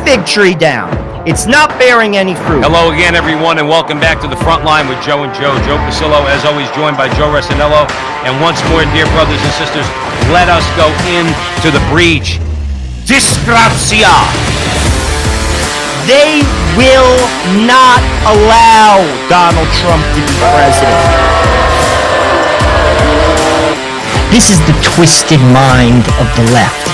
fig tree down. It's not bearing any fruit. Hello again, everyone, and welcome back to the Frontline with Joe and Joe. Joe Pasillo, as always, joined by Joe Resinello. And once more, dear brothers and sisters, let us go into the breach. Disgrazia. They will not allow Donald Trump to be president. This is the twisted mind of the left.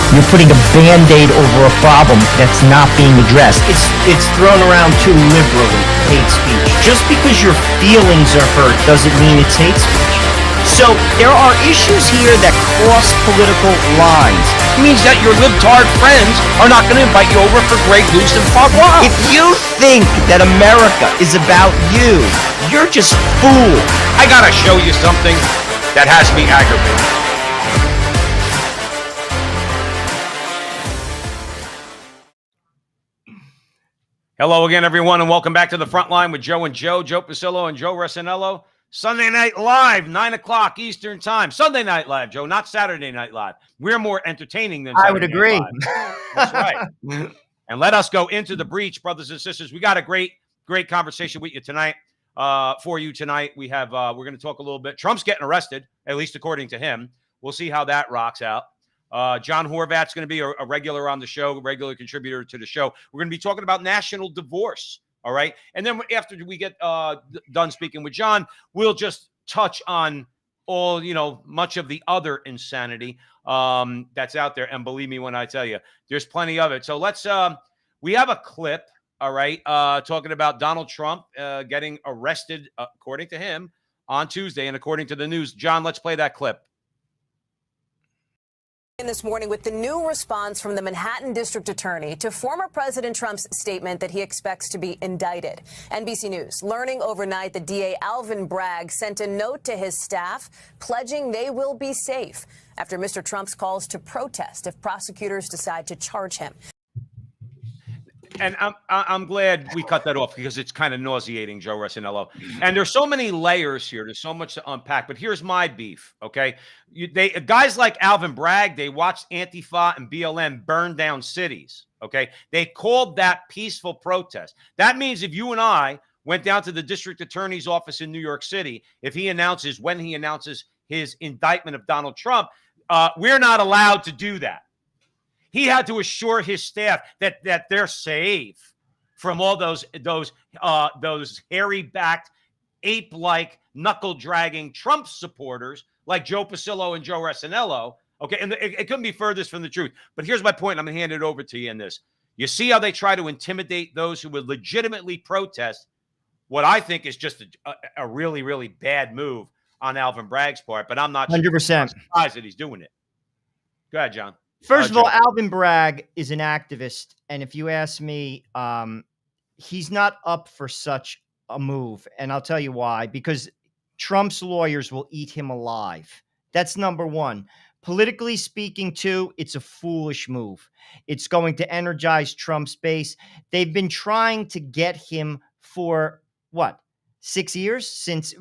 You're putting a Band-Aid over a problem that's not being addressed. It's thrown around too liberally, hate speech. Just because your feelings are hurt doesn't mean it's hate speech. So there are issues here that cross political lines. It means that your libtard friends are not going to invite you over for Grey Goose and Foie Gras. If you think that America is about you, you're just fooled. I got to show you something that has me aggravated. Hello again, everyone, and welcome back to the Frontline with Joe and Joe. Joe Pasillo and Joe Resinello. Sunday Night Live, 9 o'clock Eastern Time. Sunday Night Live, Joe, not Saturday Night Live. We're more entertaining than Saturday I would agree. Night Live. That's right. And let us go into the breach, brothers and sisters. We got a great conversation with you tonight. For you tonight, we have we're going to talk a little bit. Trump's getting arrested, at least according to him. We'll see how that rocks out. John Horvat's going to be a regular on the show, a regular contributor to the show. We're going to be talking about national divorce. All right. And then after we get done speaking with John, we'll just touch on all, much of the other insanity that's out there. And believe me when I tell you, there's plenty of it. So let's we have a clip. All right. Talking about Donald Trump getting arrested, according to him, on Tuesday. And according to the news, John, let's play that clip. This morning with the new response from the Manhattan District Attorney to former President Trump's statement that he expects to be indicted. NBC News learning overnight that DA Alvin Bragg sent a note to his staff pledging they will be safe after Mr. Trump's calls to protest if prosecutors decide to charge him. And I'm glad we cut that off because it's kind of nauseating, Joe Resinello. And there's so many layers here. There's so much to unpack. But here's my beef, okay? Guys like Alvin Bragg, they watched Antifa and BLM burn down cities, okay? They called that peaceful protest. That means if you and I went down to the district attorney's office in New York City, when he announces his indictment of Donald Trump, we're not allowed to do that. He had to assure his staff that they're safe from all those hairy-backed, ape-like, knuckle-dragging Trump supporters like Joe Pasillo and Joe Resinello. Okay, and it couldn't be furthest from the truth. But here's my point. I'm going to hand it over to you in this. You see how they try to intimidate those who would legitimately protest what I think is just a really, really bad move on Alvin Bragg's part. But I'm not 100% surprised that he's doing it. Go ahead, John. First of all, Alvin Bragg is an activist, and if you ask me, he's not up for such a move, and I'll tell you why. Because Trump's lawyers will eat him alive. That's number one. Politically speaking, too, it's a foolish move. It's going to energize Trump's base. They've been trying to get him for, 6 years since,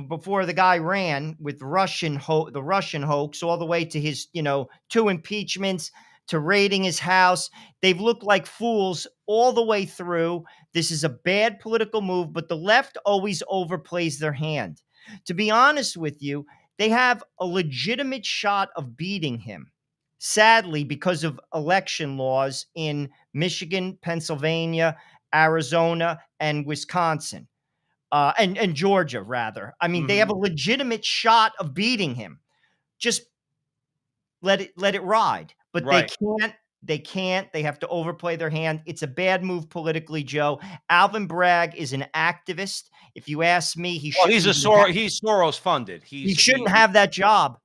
before the guy ran with the Russian hoax, all the way to his, 2 impeachments, to raiding his house. They've looked like fools all the way through. This is a bad political move, but the left always overplays their hand. To be honest with you, they have a legitimate shot of beating him. Sadly, because of election laws in Michigan, Pennsylvania, Arizona, and Wisconsin. And Georgia, rather. I mean, they have a legitimate shot of beating him. Just let it ride. But they can't. They have to overplay their hand. It's a bad move politically, Joe. Alvin Bragg is an activist. If you ask me, he's Soros funded. He shouldn't have that job.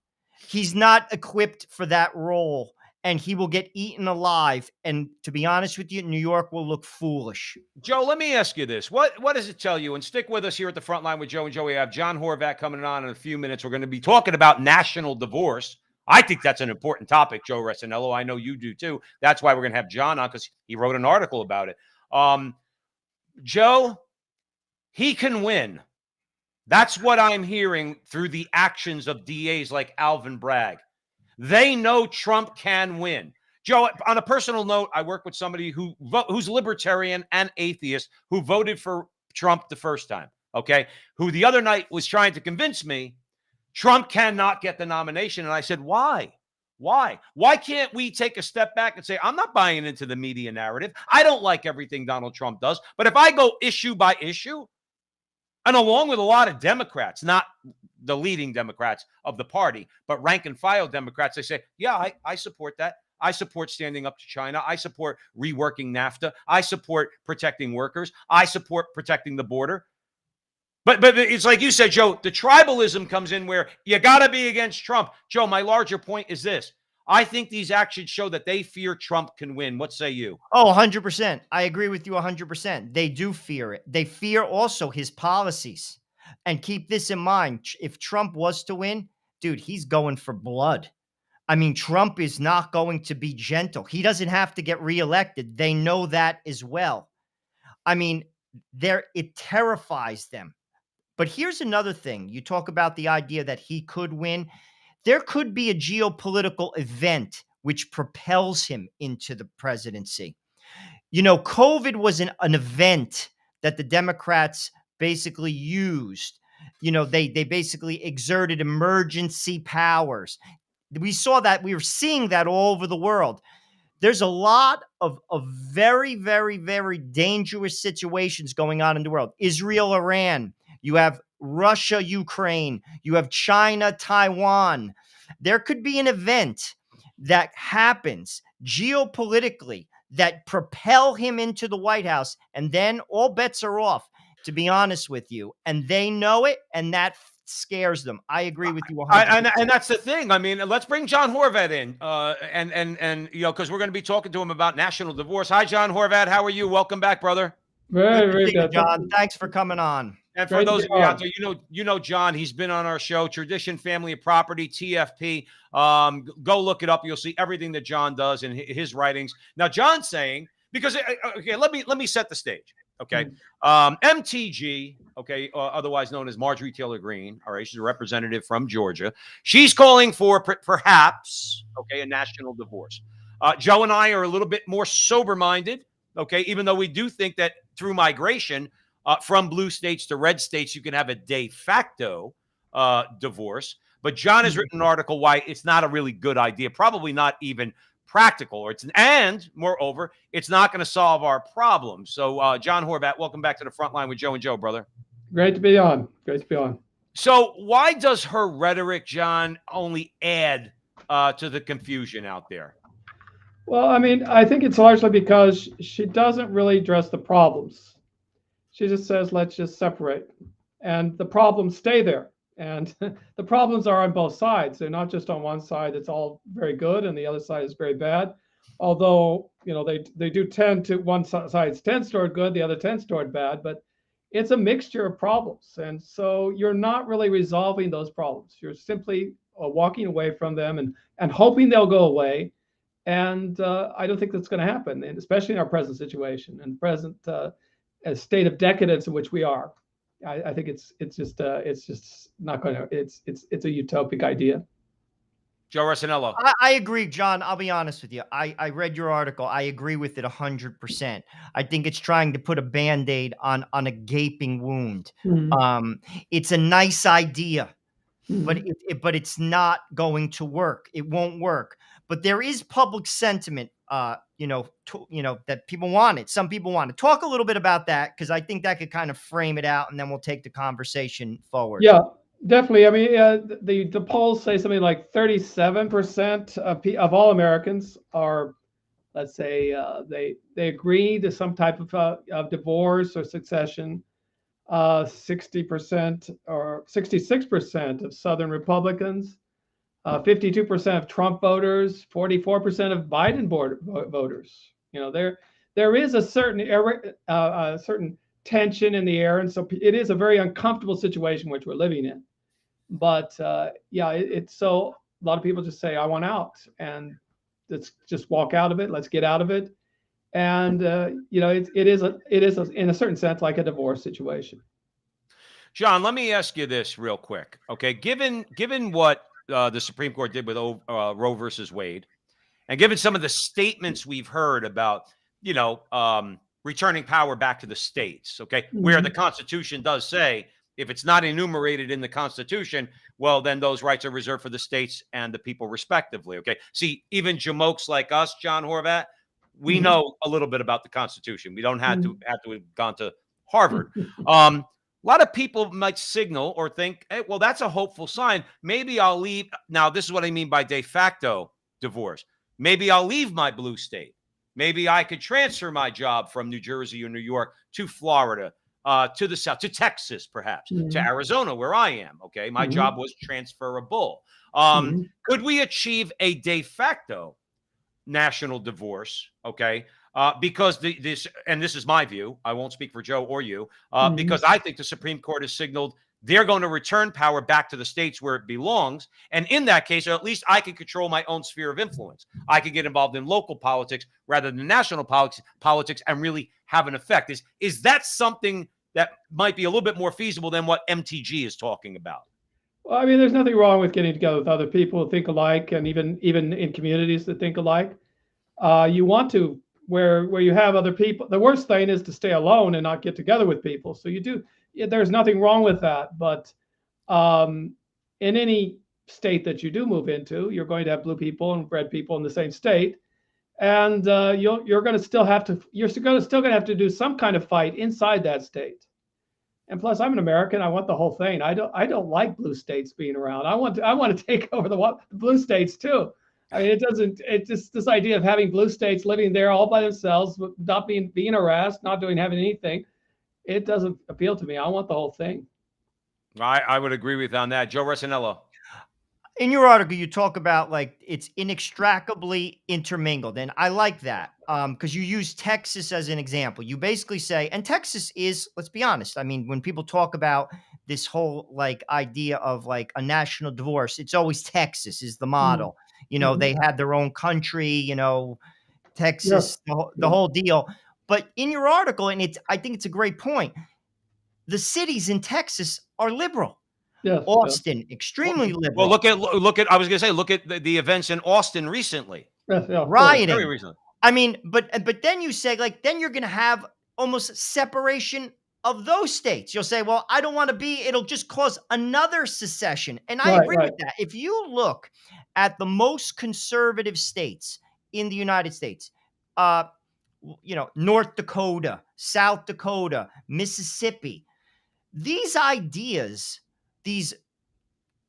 He's not equipped for that role. And he will get eaten alive. And to be honest with you, New York will look foolish. Joe, let me ask you this. What does it tell you? And stick with us here at the Frontline with Joe and Joe. We have John Horvat coming on in a few minutes. We're going to be talking about national divorce. I think that's an important topic, Joe Resinello. I know you do too. That's why we're going to have John on, because he wrote an article about it. Joe, he can win. That's what I'm hearing through the actions of DAs like Alvin Bragg. They know Trump can win. Joe, on a personal note, I work with somebody who's libertarian and atheist who voted for Trump the first time, okay? Who the other night was trying to convince me Trump cannot get the nomination. And I said, why? Why? Why can't we take a step back and say, I'm not buying into the media narrative. I don't like everything Donald Trump does. But if I go issue by issue, and along with a lot of Democrats, not the leading Democrats of the party, but rank and file Democrats, they say, yeah, I support that. I support standing up to China. I support reworking NAFTA. I support protecting workers. I support protecting the border. But it's like you said, Joe, the tribalism comes in where you got to be against Trump. Joe, my larger point is this. I think these actions show that they fear Trump can win. What say you? Oh, 100%. I agree with you 100%. They do fear it. They fear also his policies. And keep this in mind. If Trump was to win, dude, he's going for blood. I mean, Trump is not going to be gentle. He doesn't have to get reelected. They know that as well. I mean, it terrifies them. But here's another thing. You talk about the idea that he could win. There could be a geopolitical event which propels him into the presidency. You know, COVID was an event that the Democrats basically used. You know, they basically exerted emergency powers. We saw that. We were seeing that all over the world. There's a lot of very, very, very dangerous situations going on in the world. Israel, Iran. You have Russia, Ukraine. You have China, Taiwan. There could be an event that happens geopolitically that propel him into the White House, and then all bets are off, to be honest with you. And they know it, and that scares them. I agree with you 100%. And that's the thing. I mean, let's bring John Horvat in, and you know, because we're going to be talking to him about national divorce. Hi, John Horvat. How are you? Welcome back, brother. Very good, John. Thanks for coming on. And for those of you out there, you know John. He's been on our show, Tradition Family of Property, TFP. Go look it up. You'll see everything that John does in his writings. Now, John's saying, because okay, let me set the stage. Okay, MTG, okay, otherwise known as Marjorie Taylor Greene. All right, she's a representative from Georgia. She's calling for perhaps, okay, a national divorce. Joe and I are a little bit more sober-minded. Okay, even though we do think that through migration from blue states to red states, you can have a de facto divorce. But John has written an article why it's not a really good idea, probably not even practical, and moreover, it's not going to solve our problems. So, John Horvat, welcome back to the front line with Joe and Joe, brother. Great to be on. Great to be on. So, why does her rhetoric, John, only add to the confusion out there? Well, I mean, I think it's largely because she doesn't really address the problems. She just says, let's just separate. And the problems stay there. And the problems are on both sides. They're not just on one side that's all very good and the other side is very bad. Although, you know, they do tend to, one side tends toward good, the other tends toward bad, but it's a mixture of problems. And so you're not really resolving those problems. You're simply walking away from them and hoping they'll go away. And I don't think that's going to happen, and especially in our present situation and present state of decadence in which we are. I think it's just not going to. It's a utopic idea. Joe Rossinello. I agree, John. I'll be honest with you. I read your article. I agree with it 100%. I think it's trying to put a Band-Aid on a gaping wound. Mm-hmm. It's a nice idea, mm-hmm. but it's not going to work. It won't work. But there is public sentiment, that people want it. Some people want it. Talk a little bit about that, because I think that could kind of frame it out, and then we'll take the conversation forward. Yeah, definitely. I mean, the polls say something like 37% of all Americans are, let's say, they agree to some type of divorce or succession. 60% or 66% of Southern Republicans. 52% of Trump voters, 44% of Biden voters. You know, there is a certain tension in the air, and so it is a very uncomfortable situation which we're living in. But it's so a lot of people just say, "I want out," and let's just walk out of it. Let's get out of it, and it is in a certain sense like a divorce situation. John, let me ask you this real quick, okay? Given what the Supreme Court did with Roe versus Wade, and given some of the statements we've heard about, returning power back to the states, okay, where the Constitution does say if it's not enumerated in the Constitution, well, then those rights are reserved for the states and the people respectively, okay? See, even jamokes like us, John Horvat, we know a little bit about the Constitution. We don't have to have gone to Harvard. A lot of people might signal or think, hey, well, that's a hopeful sign. Maybe I'll leave. Now, this is what I mean by de facto divorce. Maybe I'll leave my blue state. Maybe I could transfer my job from New Jersey or New York to Florida, to the South, to Texas, perhaps, to Arizona, where I am. Okay. My job was transferable. Could we achieve a de facto national divorce? Okay. Because this is my view. I won't speak for Joe or you, because I think the Supreme Court has signaled they're going to return power back to the states where it belongs. And in that case, or at least I can control my own sphere of influence. I can get involved in local politics rather than national politics and really have an effect. Is that something that might be a little bit more feasible than what MTG is talking about? Well, I mean, there's nothing wrong with getting together with other people who think alike, and even in communities that think alike. You want to, where you have other people. The worst thing is to stay alone and not get together with people. So there's nothing wrong with that. But in any state that you do move into, you're going to have blue people and red people in the same state, and you're going to still have to do some kind of fight inside that state. And plus, I'm an American. I want the whole thing. I don't like blue states being around. I want to take over the blue states too. I mean, it's just this idea of having blue states living there all by themselves, not being harassed, not having anything. It doesn't appeal to me. I want the whole thing. I would agree with you on that. Joe Resinello. In your article, you talk about like it's inextricably intermingled, and I like that because you use Texas as an example. You basically say, and Texas is, let's be honest. I mean, when people talk about this whole like idea of like a national divorce, it's always Texas is the model. They had their own country. Texas, the whole deal. But in your article, and I think it's a great point. The cities in Texas are liberal. Yes, Austin, extremely liberal. Well, look at. I was going to say, look at the events in Austin recently. Rioting. Very recently. I mean, but then you say then you're going to have almost separation of those states. You'll say, well, I don't want to be. It'll just cause another secession, and I agree with that. If you look at the most conservative states in the United States, North Dakota, South Dakota, Mississippi, these ideas. These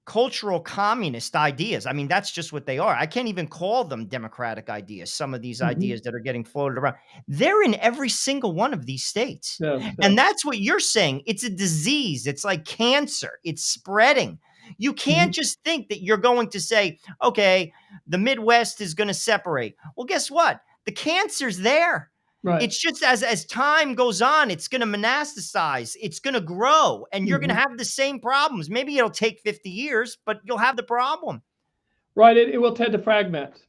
cultural communist ideas. I mean, that's just what they are. I can't even call them democratic ideas. Some of these ideas that are getting floated around, they're in every single one of these states. And that's what you're saying. It's a disease. It's like cancer. It's spreading. You can't just think that you're going to say, okay, the Midwest is going to separate. Well, guess what? The cancer's there. Right. It's just as time goes on, it's going to metastasize. It's going to grow, and you're going to have the same problems. Maybe it'll take 50 years, but you'll have the problem. Right. It will tend to fragment.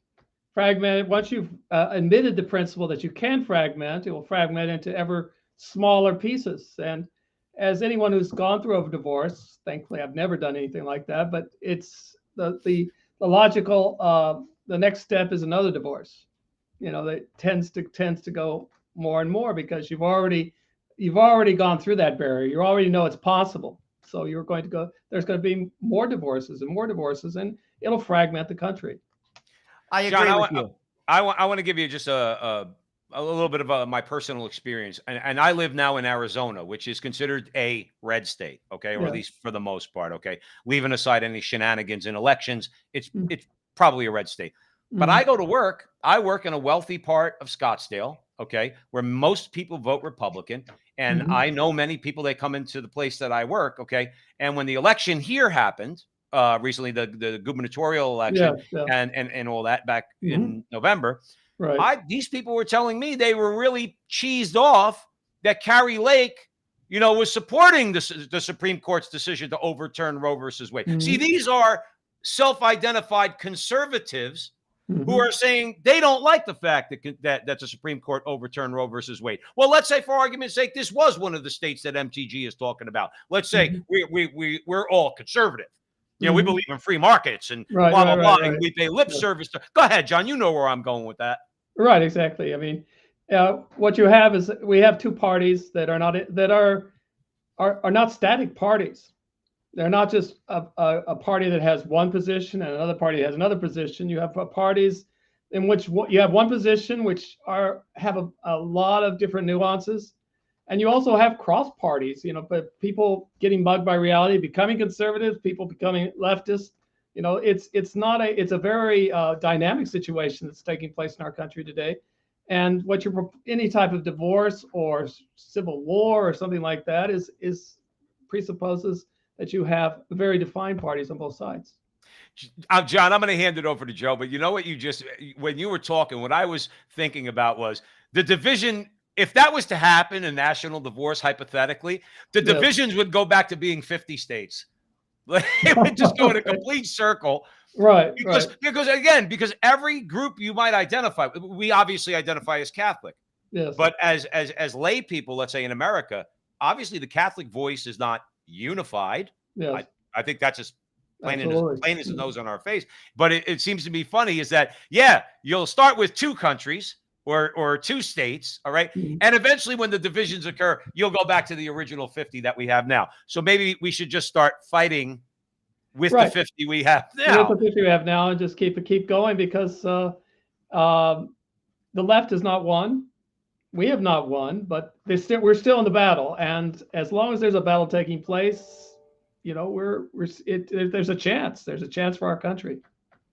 Once you've admitted the principle that you can fragment, it will fragment into ever smaller pieces. And as anyone who's gone through a divorce, thankfully I've never done anything like that, but it's the logical. The next step is another divorce. That tends to go more and more because you've already gone through that barrier. You already know it's possible. So there's going to be more divorces, and it'll fragment the country. I agree with you. I want to give you just a little bit of my personal experience. And I live now in Arizona, which is considered a red state, okay, or at least for the most part, okay. Leaving aside any shenanigans in elections, it's probably a red state. But I go to work. I work in a wealthy part of Scottsdale, okay, where most people vote Republican. And I know many people that come into the place that I work, okay. And when the election here happened recently, the gubernatorial election and all that back in November, these people were telling me they were really cheesed off that Carrie Lake, was supporting the Supreme Court's decision to overturn Roe versus Wade. See, these are self-identified conservatives who are saying they don't like the fact that the Supreme Court overturned Roe versus Wade. Well, let's say, for argument's sake, this was one of the states that MTG is talking about. Let's say we're all conservative. You know, we believe in free markets and Right, blah, right, blah, blah, right, and right. we pay lip Yeah. service to. Go ahead, John. You know where I'm going with that. Right, exactly. I mean, what you have is we have two parties that are not that are not static parties. They're not just a party that has one position and another party that has another position. You have parties in which you have one position which have a lot of different nuances, and you also have cross parties. You know, but people getting mugged by reality, becoming conservatives, people becoming leftists. You know, it's a very dynamic situation that's taking place in our country today. And any type of divorce or civil war or something like that is presupposes that you have very defined parties on both sides. John, I'm going to hand it over to Joe, but you know what when you were talking, what I was thinking about was the division. If that was to happen, a national divorce, hypothetically, the Yes. divisions would go back to being 50 states. Like, it would just go in a complete circle. Right, Because, right. because every group you might identify, we obviously identify as Catholic, Yes, but as lay people, let's say in America, obviously the Catholic voice is not unified. yes, I think that's just absolutely. plain as the nose on our face. But it seems to be funny is that, yeah, you'll start with two countries or two states, all right? Mhm. And eventually when the divisions occur, you'll go back to the original 50 that we have now. So maybe we should just start fighting with the Right. 50 we have With now. the 50 we have now, and just keep going because the left has not won. We have not won, but we're still in the battle. And as long as there's a battle taking place, you know, there's a chance. There's a chance for our country.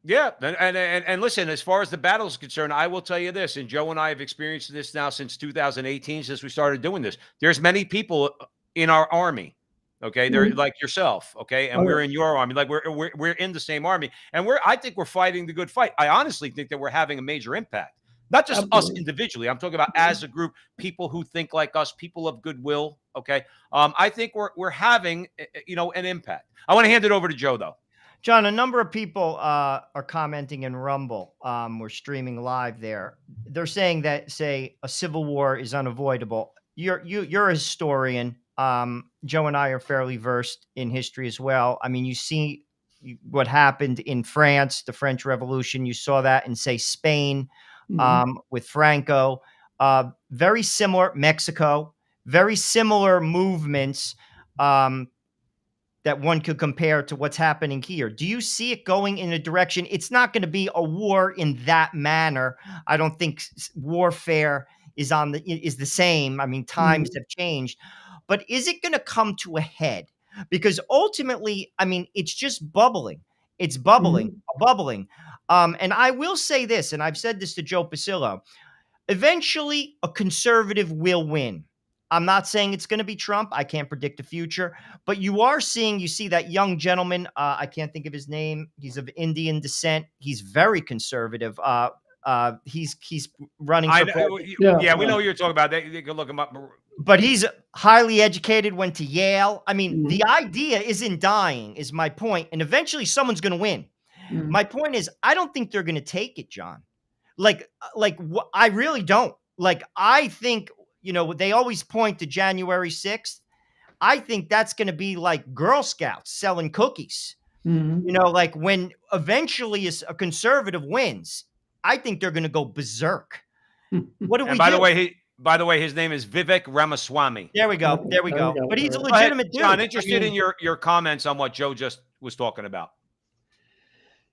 Yeah, and listen, as far as the battle is concerned, I will tell you this, and Joe and I have experienced this now since 2018, since we started doing this. There's many people in our army, okay? They're Mhm. like yourself, okay? And Oh, we're yeah. in your army, like we're in the same army, and I think we're fighting the good fight. I honestly think that we're having a major impact, not just us Absolutely. individually. I'm talking about as a group, people who think like us, people of goodwill, okay? I think we're having an impact. I want to hand it over to Joe though. John, a number of people are commenting in Rumble. We're streaming live there. They're saying that, say, a civil war is unavoidable. You're a historian. Joe and I are fairly versed in history as well. I mean, you see what happened in France, the French Revolution. You saw that in, say, Spain Mhm. with Franco. Very similar, Mexico. Very similar movements. That one could compare to what's happening here. Do you see it going in a direction? It's not going to be a war in that manner. I don't think warfare is the same. I mean, times Mhm. have changed, but is it going to come to a head? Because ultimately, I mean, it's just bubbling. It's bubbling, Mhm. bubbling. And I will say this, and I've said this to Joe Pasillo. Eventually, a conservative will win. I'm not saying it's going to be Trump. I can't predict the future, but you see that young gentleman. I can't think of his name. He's of Indian descent. He's very conservative. He's running I for know, president, Yeah, yeah, we yeah. know what you're talking about. They can look him up. but he's highly educated, went to Yale. I mean, Mhm. the idea isn't dying, is my point, and eventually someone's going to win. Mhm. My point is, I don't think they're going to take it, John. I really don't. Like, I think, they always point to January 6th. I think that's going to be like Girl Scouts selling cookies. Mhm. Like when eventually a conservative wins, I think they're going to go berserk. What do And we do? by the way, his name is Vivek Ramaswamy. There we go. Okay, There we there you go. go. But All he's a right. Go ahead, legitimate John. dude. I Interested in mean, your comments on what Joe just was talking about.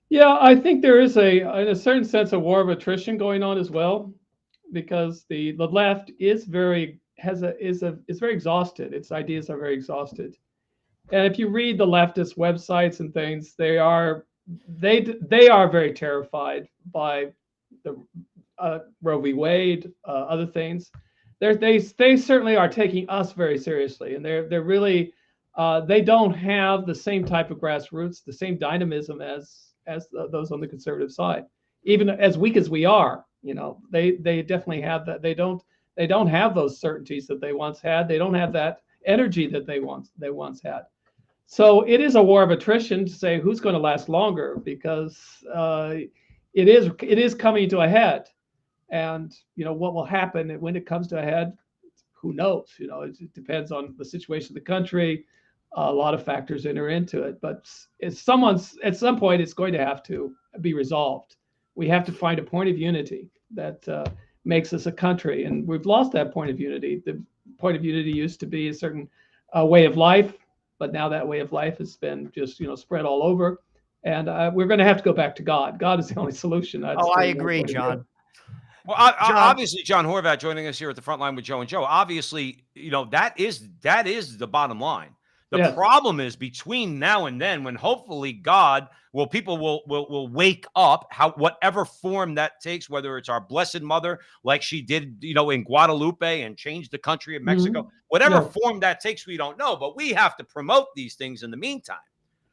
Yeah, I think there is in a certain sense, a war of attrition going on as well, because the left is very is very exhausted. Its ideas are very exhausted. And if you read the leftist websites and things, they are very terrified by the Roe v. Wade, other things. They certainly are taking us very seriously, and they're really they don't have the same type of grassroots, the same dynamism as those on the conservative side. Even as weak as we are, they definitely have that. They don't have those certainties that they once had. They don't have that energy that they once had. So it is a war of attrition to say who's going to last longer, because it is coming to a head. And what will happen when it comes to a head, who knows? It depends on the situation of the country, a lot of factors enter into it. But it's someone's at some point it's going to have to be resolved. We have to find a point of unity that makes us a country, and we've lost that point of unity. The point of unity used to be a certain way of life, but now that way of life has been just spread all over, and we're going to have to go back to God. God is the only solution. That's Oh, I agree, John. Well, John, obviously, John Horvat joining us here at the front line with Joe and Joe. Obviously, that is the bottom line. The Yes. problem is between now and then, when hopefully people will wake up, whatever form that takes, whether it's our Blessed Mother, like she did, in Guadalupe and changed the country of Mexico, whatever Yeah. form that takes, we don't know, but we have to promote these things in the meantime.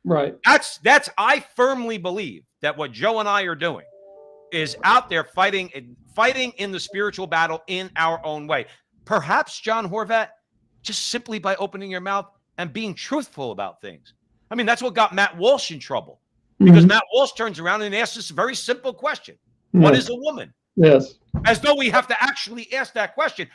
Right. I firmly believe that what Joe and I are doing is out there fighting in the spiritual battle in our own way. Perhaps, John Horvat, just simply by opening your mouth and being truthful about things. I mean, that's what got Matt Walsh in trouble, because Matt Walsh turns around and asks this very simple question: What is a woman? Yes. As though we have to actually ask that question.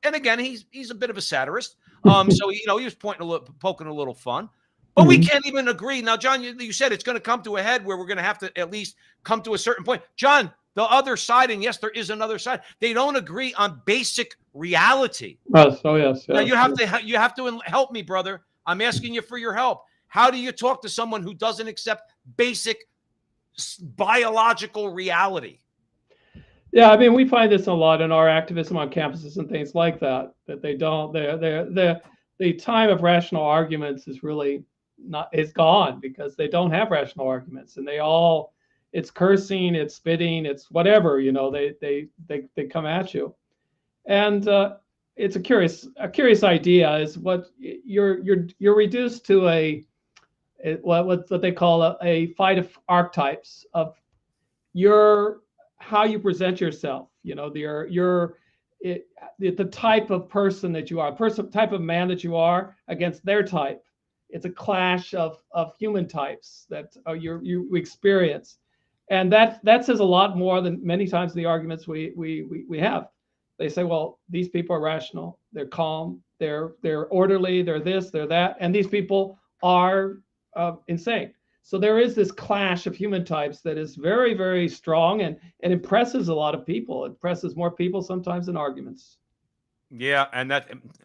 And again, he's a bit of a satirist, so he was poking a little fun. But we can't even agree. Now, John, you said it's going to come to a head where we're going to have to at least come to a certain point. John, the other side, and yes, there is another side, they don't agree on basic reality. Yes. Oh, yes. Now, you have to help me, brother. I'm asking you for your help. How do you talk to someone who doesn't accept basic biological reality? Yeah, I mean, we find this a lot in our activism on campuses and things like that. That they don't. The time of rational arguments is really is gone, because they don't have rational arguments, and it's cursing, it's spitting, it's whatever. They come at you, and it's a curious idea. Is what you're reduced to what they call a fight of archetypes of how you present yourself. The type of person that you are, type of man that you are against their type. It's a clash of human types that you experience, and that says a lot more than many times the arguments we have. They say, well, these people are rational, they're calm, they're orderly, they're this, they're that, and these people are insane. So there is this clash of human types that is very, very strong and impresses a lot of people. It impresses more people sometimes than arguments. Yeah, and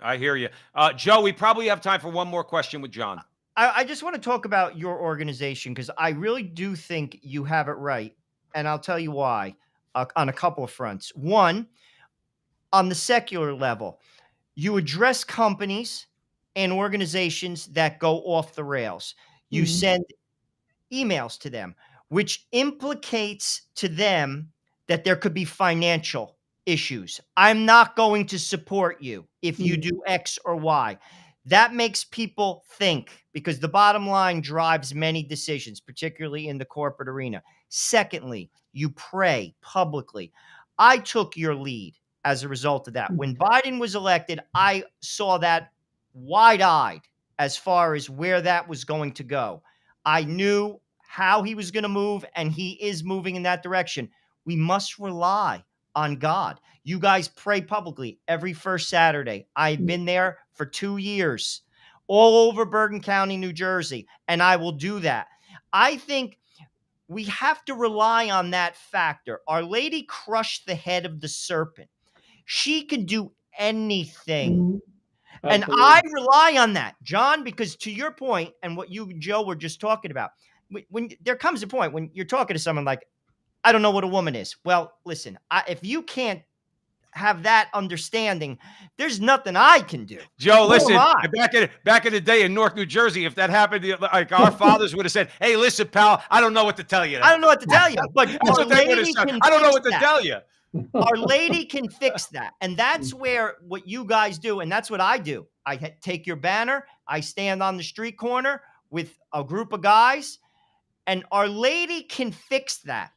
I hear you. Joe, we probably have time for one more question with John. I just want to talk about your organization, because I really do think you have it right. And I'll tell you why on a couple of fronts. One, on the secular level, you address companies and organizations that go off the rails. You send emails to them, which implicates to them that there could be financial issues. I'm not going to support you if you do X or Y. That makes people think, because the bottom line drives many decisions, particularly in the corporate arena. Secondly, you pray publicly. I took your lead as a result of that. When Biden was elected, I saw that wide-eyed as far as where that was going to go. I knew how he was going to move, and he is moving in that direction. We must rely on God. You guys pray publicly every first Saturday. I've been there for 2 years, all over Bergen County, New Jersey, and I will do that. I think we have to rely on that factor. Our Lady crushed the head of the serpent. She can do anything. And I rely on that, John, because to your point and what you and Joe were just talking about, when there comes a point when you're talking to someone like, I don't know what a woman is. Well, listen, if you can't have that understanding, there's nothing I can do. Joe, listen, back in the day in Newark, New Jersey, if that happened, like our fathers would have said, hey, listen, pal, I don't know what to tell you. I don't know what to tell you, but that's what they would have said. I don't know what to tell you. Our Lady can fix that. And that's where what you guys do, and that's what I do. I take your banner, I stand on the street corner with a group of guys, and Our Lady can fix that.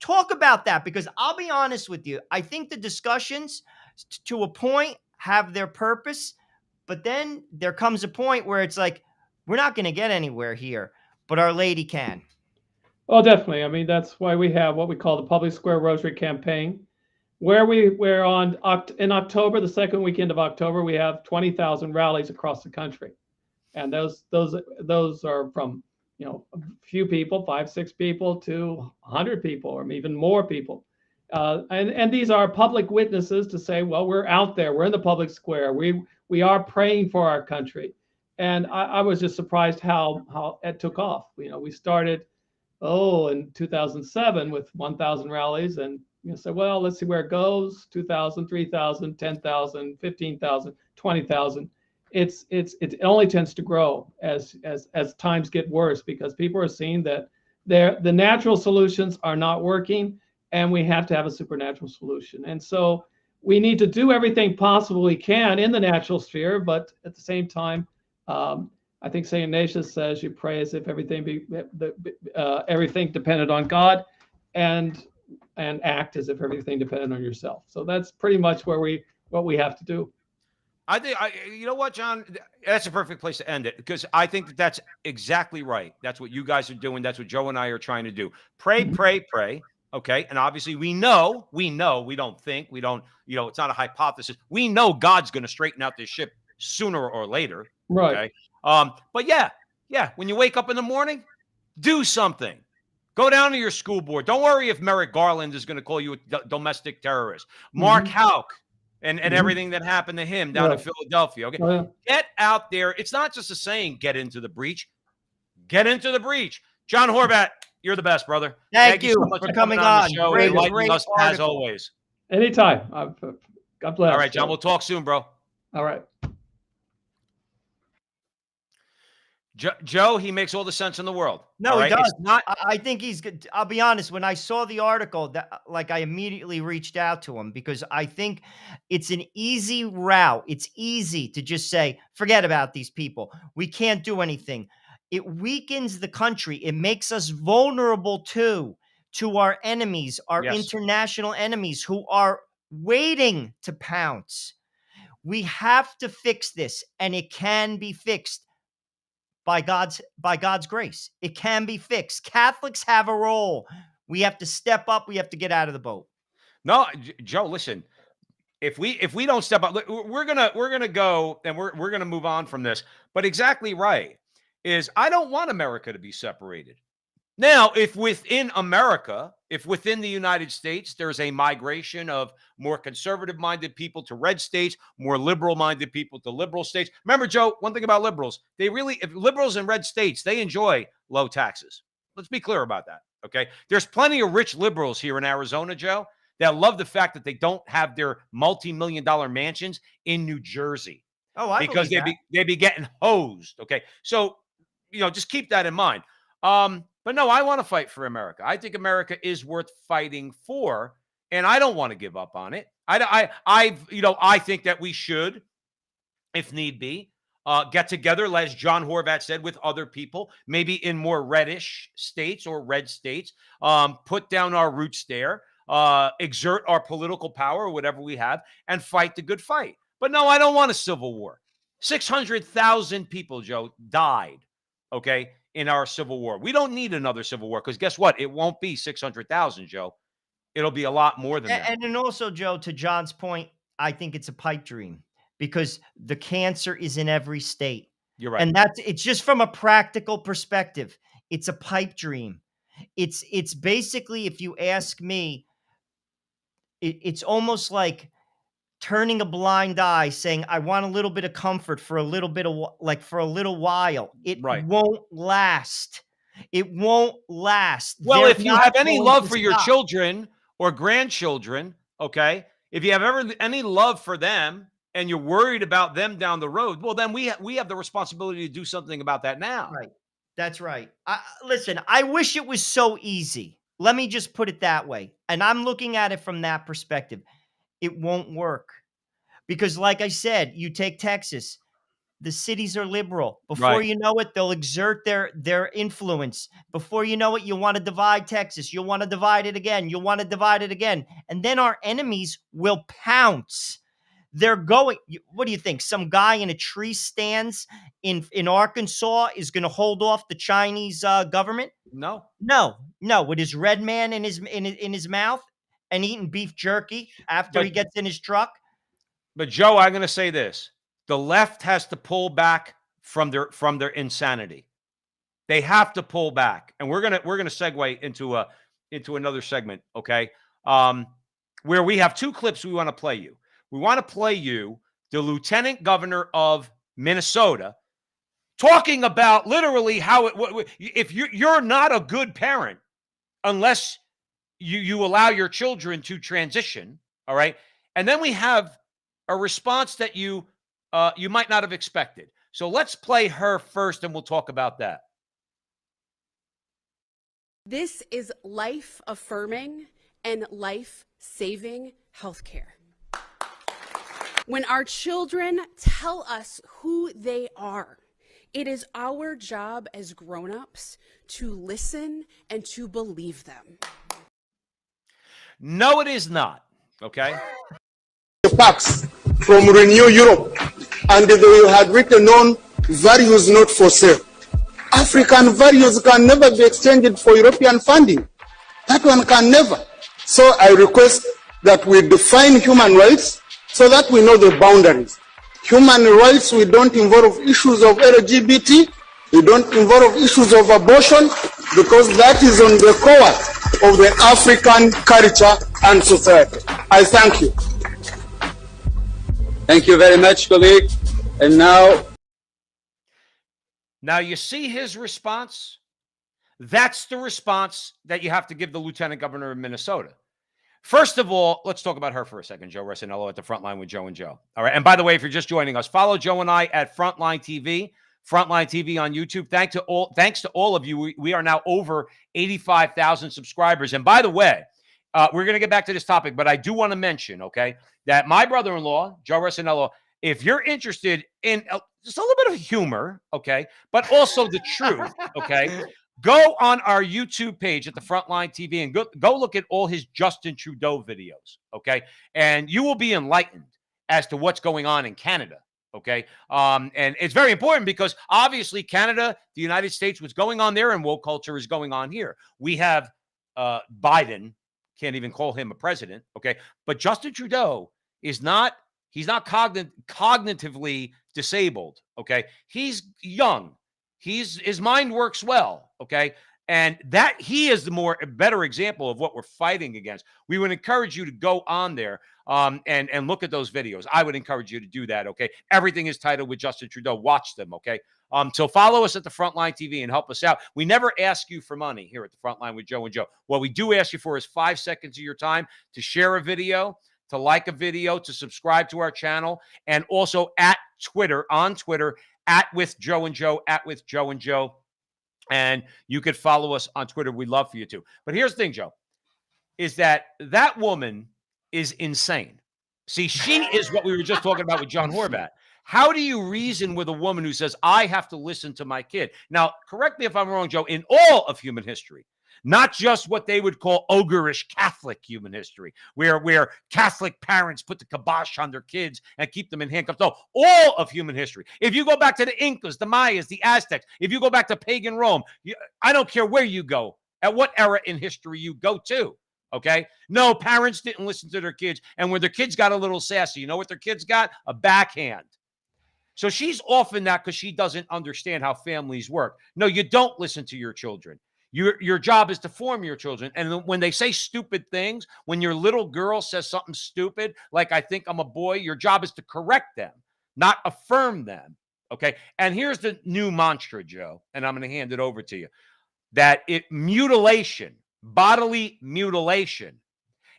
Talk about that, because I'll be honest with you. I think the discussions to a point have their purpose, but then there comes a point where it's like, we're not going to get anywhere here, but Our Lady can. Oh, definitely. I mean, that's why we have what we call the Public Square Rosary Campaign, where we're in October, the second weekend of October, we have 20,000 rallies across the country. and those are from a few people, 5, 6 people, to 100 people, or even more people. And these are public witnesses to say, well, we're out there, we're in the public square, we are praying for our country. And I was just surprised how it took off. We started in 2007 with 1,000 rallies, and said, well, let's see where it goes. 2,000, 3,000, 10,000, 15,000, 20,000. It only tends to grow as times get worse, because people are seeing that the natural solutions are not working, and we have to have a supernatural solution. And so we need to do everything possible we can in the natural sphere, but at the same time, I think St. Ignatius says you pray as if everything depended on God, and act as if everything depended on yourself. So that's pretty much what we have to do. I think, you know what, John, that's a perfect place to end it, because I think that that's exactly right. That's what you guys are doing. That's what Joe and I are trying to do. Pray, pray, pray. Okay. And obviously we don't think, it's not a hypothesis. We know God's going to straighten out this ship sooner or later. Right. Okay. But yeah. When you wake up in the morning, do something. Go down to your school board. Don't worry if Merrick Garland is going to call you a domestic terrorist. Mark Houck and everything that happened to him down in Philadelphia. Okay. Get out there. It's not just a saying, get into the breach. Get into the breach. John Horvat, you're the best, brother. Thank you so much for coming on. The show. Great us, as always. Anytime. God bless. All right, John. We'll talk soon, bro. All right. Joe, he makes all the sense in the world. No, right? he does. I think he's good. I'll be honest. When I saw the article, I immediately reached out to him, because I think it's an easy route. It's easy to just say, forget about these people. We can't do anything. It weakens the country. It makes us vulnerable to our enemies, our international enemies, who are waiting to pounce. We have to fix this, and it can be fixed. By God's grace, it can be fixed. Catholics have a role. We have to step up. We have to get out of the boat. No, Joe, listen. If we don't step up, we're gonna go, and we're gonna move on from this. But exactly right is, I don't want America to be separated. Now, if within America, if within the United States, there's a migration of more conservative-minded people to red states, more liberal-minded people to liberal states. Remember, Joe, one thing about liberals, if liberals in red states, they enjoy low taxes. Let's be clear about that, okay? There's plenty of rich liberals here in Arizona, Joe, that love the fact that they don't have their multi-million-dollar mansions in New Jersey. Oh, because they'd be getting hosed, okay? So, just keep that in mind. But no, I want to fight for America. I think America is worth fighting for, and I don't want to give up on it. I think that we should, if need be, get together, as John Horvat said, with other people, maybe in more reddish states or red states, put down our roots there, exert our political power, whatever we have, and fight the good fight. But no, I don't want a civil war. 600,000 people, Joe, died, okay, in our civil war. We don't need another civil war, because guess what? It won't be 600,000, Joe. It'll be a lot more than that. And then also, Joe, to John's point, I think it's a pipe dream, because the cancer is in every state. You're right. And it's just from a practical perspective. It's a pipe dream. It's basically, if you ask me, it's almost like turning a blind eye, saying, I want a little bit of comfort for a little bit of, for a little while. It won't last. It won't last. Well, if you have any love for your children or grandchildren, okay, if you have any love for them and you're worried about them down the road, well, then we have the responsibility to do something about that now. Right. That's right. Listen, I wish it was so easy. Let me just put it that way. And I'm looking at it from that perspective. It won't work, because, like I said, you take Texas, the cities are liberal. Before you know it, they'll exert their influence. Before you know it, you'll want to divide Texas. You'll want to divide it again. You'll want to divide it again. And then our enemies will pounce. They're going, what do you think? Some guy in a tree stands in Arkansas is going to hold off the Chinese government? No. With his red man in his mouth, and eating beef jerky after he gets in his truck. But Joe, I'm going to say this. The left has to pull back from their insanity. They have to pull back, and we're gonna segue into another segment, okay? Where we have two clips we want to play you. We want to play you the Lieutenant Governor of Minnesota talking about literally how if you're not a good parent unless you allow your children to transition, all right? And then we have a response that you might not have expected. So let's play her first, and we'll talk about that. This is life-affirming and life-saving healthcare. When our children tell us who they are, it is our job as grown-ups to listen and to believe them. No, it is not, okay? The packs from Renew Europe, and they had written on values not for sale. African values can never be exchanged for European funding. That one can never. So I request that we define human rights so that we know the boundaries. Human rights, we don't involve issues of LGBT, we don't involve issues of abortion, because that is on the core of the African culture and society. I thank you. Thank you very much, colleague. And now you see his response? That's the response that you have to give the Lieutenant Governor of Minnesota. First of all, let's talk about her for a second. Joe Resinello at the Frontline with Joe and Joe. All right. And by the way, if you're just joining us, follow Joe and I at Frontline TV on YouTube. Thanks to all of you. We are now over 85,000 subscribers. And by the way, we're going to get back to this topic, but I do want to mention, okay, that my brother-in-law, Joe Resinello, if you're interested in just a little bit of humor, okay, but also the truth, okay, go on our YouTube page at the Frontline TV and go look at all his Justin Trudeau videos, okay, and you will be enlightened as to what's going on in Canada, okay, and it's very important because obviously Canada, the United States, what's going on there, and woke culture is going on here. We have Biden, can't even call him a president, okay, but Justin Trudeau is not. He's not cognitively disabled, okay? He's young. His mind works well, okay? And that he is a better example of what we're fighting against. We would encourage you to go on there and look at those videos. I would encourage you to do that, okay? Everything is titled with Justin Trudeau. Watch them, okay? So follow us at the Frontline TV and help us out. We never ask you for money here at the Frontline with Joe and Joe. What we do ask you for is 5 seconds of your time to share a video, to like a video, to subscribe to our channel, and also on Twitter, at with Joe and Joe, at Joe and Joe. And you could follow us on Twitter. We'd love for you to. But here's the thing, Joe, is that woman is insane. See, she is what we were just talking about with John Horvat. How do you reason with a woman who says, I have to listen to my kid? Now, correct me if I'm wrong, Joe, in all of human history, not just what they would call ogreish Catholic human history, where Catholic parents put the kibosh on their kids and keep them in handcuffs. No, all of human history. If you go back to the Incas, the Mayas, the Aztecs, if you go back to pagan Rome, I don't care where you go, at what era in history you go to, okay? No, parents didn't listen to their kids. And when their kids got a little sassy, you know what their kids got? A backhand. So she's off in that because she doesn't understand how families work. No, you don't listen to your children. Your job is to form your children. And when they say stupid things, when your little girl says something stupid, like I think I'm a boy, your job is to correct them, not affirm them. Okay. And here's the new mantra, Joe, and I'm going to hand it over to you, that mutilation, bodily mutilation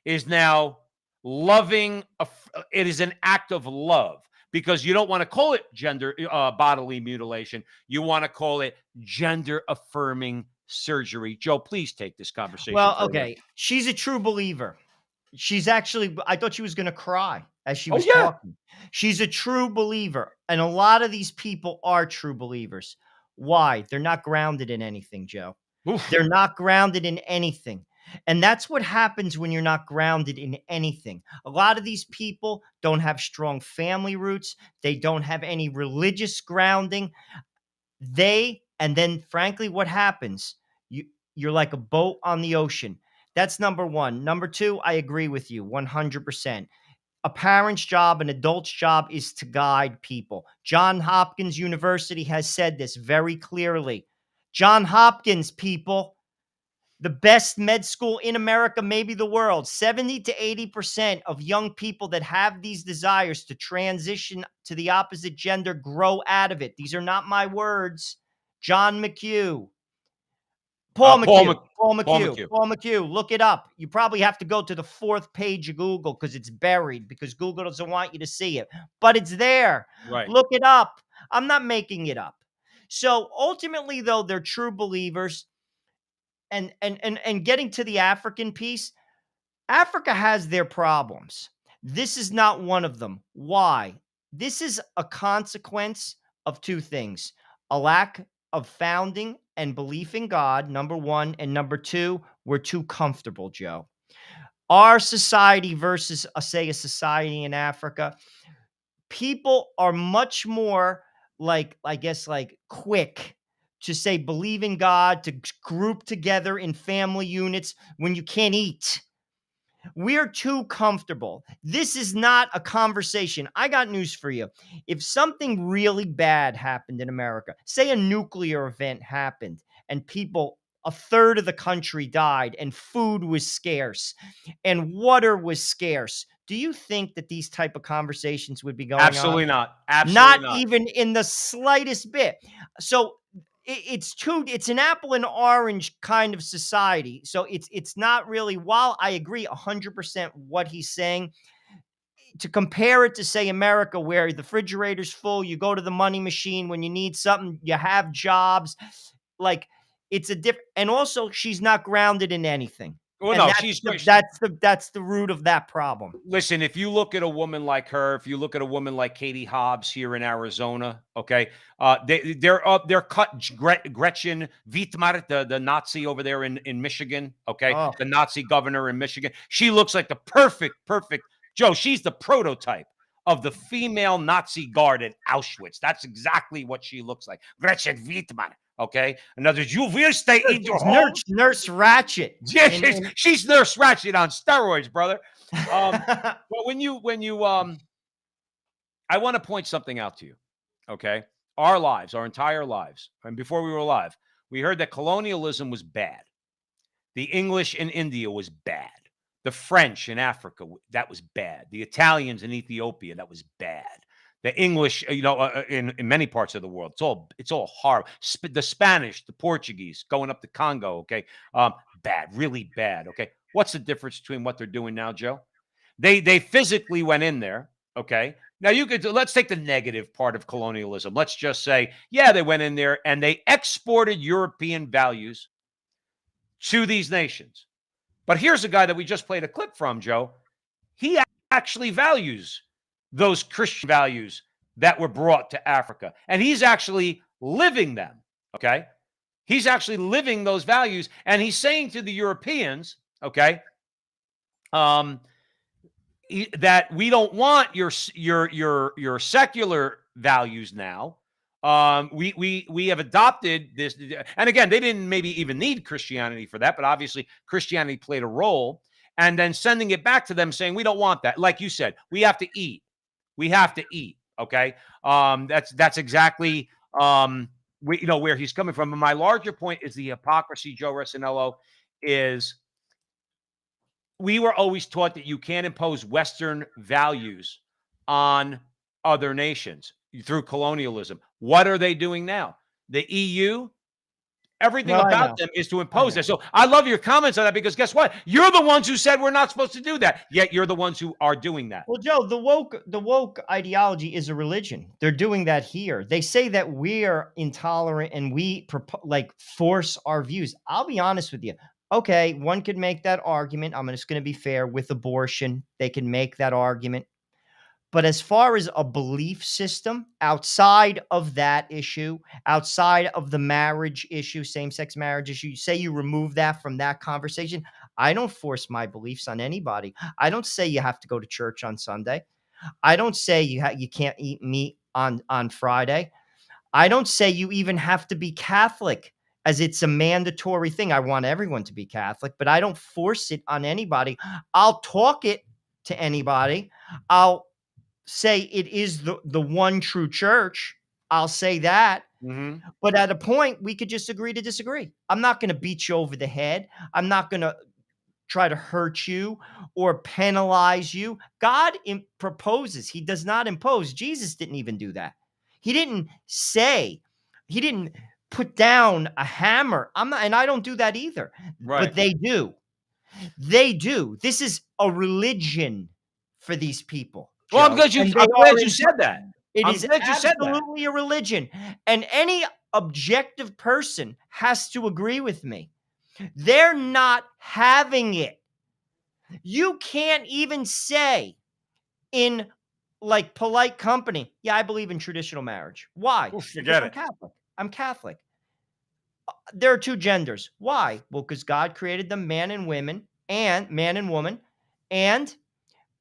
is now loving. It is an act of love. Because you don't want to call it bodily mutilation. You want to call it gender affirming surgery. Joe, please take this conversation. Well, further. okay. She's a true believer. She's actually, I thought she was going to cry as she was talking. She's a true believer. And a lot of these people are true believers. Why? They're not grounded in anything, Joe. Oof. They're not grounded in anything. And that's what happens when you're not grounded in anything. A lot of these people don't have strong family roots. They don't have any religious grounding. And then frankly, what happens? You're like a boat on the ocean. That's number one. Number two, I agree with you 100%. A parent's job, an adult's job is to guide people. John Hopkins University has said this very clearly. John Hopkins, people, the best med school in America, maybe the world. 70 to 80% of young people that have these desires to transition to the opposite gender grow out of it. These are not my words. John McHugh. Paul McHugh. Paul McHugh. Look it up. You probably have to go to the 4th page of Google because it's buried, because Google doesn't want you to see it. But it's there. Right. Look it up. I'm not making it up. So ultimately, though, they're true believers. And getting to the African piece, Africa has their problems. This is not one of them. Why? This is a consequence of two things: a lack of founding and belief in God, number one, and number two, we're too comfortable, Joe. Our society versus, say, a society in Africa, people are much more like, I guess, like quick to say believe in God, to group together in family units when you can't eat. We're too comfortable. This is not a conversation. I got news for you. If something really bad happened in America, say a nuclear event happened and people, a third of the country died and food was scarce and water was scarce, do you think that these type of conversations would be going on? Absolutely not. Absolutely Not not. even in the slightest bit. So it's an apple and orange kind of society. So it's not really, while I agree 100% what he's saying, to compare it to, say, America, where the refrigerator's full, you go to the money machine when you need something, you have jobs, like it's a different, and also she's not grounded in anything. Well, And no, that's the root of that problem. listen, if you look at a woman like her, if you look at a woman like Katie Hobbs here in Arizona, okay, they're cut Gretchen Whitmer, the Nazi over there in Michigan, okay, Oh. the Nazi governor in Michigan. She looks like the perfect Joe. She's the prototype of the female Nazi guard at Auschwitz. That's exactly what she looks like, Gretchen Whitmer. Okay, in other words, you will stay in your home. Nurse Ratchet. Yeah, she's Nurse Ratchet on steroids, brother. But when you I want to point something out to you. Okay, our lives, our entire lives, and before we were alive, we heard that colonialism was bad. The English in India was bad. The French in Africa, that was bad. The Italians in Ethiopia, that was bad. The English, in many parts of the world, it's all horrible. The Spanish, the Portuguese, going up the Congo, okay, bad, really bad. Okay, what's the difference between what they're doing now, Joe? They physically went in there. Okay, now let's take the negative part of colonialism. Let's just say, yeah, they went in there and they exported European values to these nations. But here's a guy that we just played a clip from, Joe. He actually values those Christian values that were brought to Africa. And he's actually living them, okay? He's actually living those values. And he's saying to the Europeans, okay, that we don't want your secular values now. We have adopted this. And again, they didn't maybe even need Christianity for that, but obviously Christianity played a role. And then sending it back to them saying, we don't want that. Like you said, we have to eat. We have to eat. Okay. That's exactly where he's coming from. And my larger point is the hypocrisy, Joe Resinello, is we were always taught that you can't impose Western values on other nations through colonialism. What are they doing now? The EU, everything about them is to impose that. So I love your comments on that, because guess what? You're the ones who said we're not supposed to do that. Yet you're the ones who are doing that. Well, Joe, the woke ideology is a religion. They're doing that here. They say that we're intolerant and we force our views. I'll be honest with you. Okay, one could make that argument. I'm just going to be fair with abortion. They can make that argument. But as far as a belief system outside of that issue, outside of the marriage issue, same-sex marriage issue, say you remove that from that conversation, I don't force my beliefs on anybody. I don't say you have to go to church on Sunday. I don't say you can't eat meat on Friday. I don't say you even have to be Catholic, as it's a mandatory thing. I want everyone to be Catholic, but I don't force it on anybody. I'll talk it to anybody. I'll say it is the one true church. I'll say that. Mm-hmm. But at a point, we could just agree to disagree. I'm not going to beat you over the head. I'm not going to try to hurt you or penalize you. God proposes. He does not impose. Jesus didn't even do that. He didn't say, he didn't put down a hammer. I'm not, and I don't do that either. Right. But they do. They do. This is a religion for these people, Well, I'm Joe. glad you. And they I'm are glad you said that. it I'm is glad you said that. absolutely a religion. And any objective person has to agree with me. They're not having it. You can't even say in like polite company, yeah, I believe in traditional marriage. Why? Oh, Because forget I'm it. Catholic. I'm Catholic. There are two genders. Why? Well, because God created them man and women and man and woman. And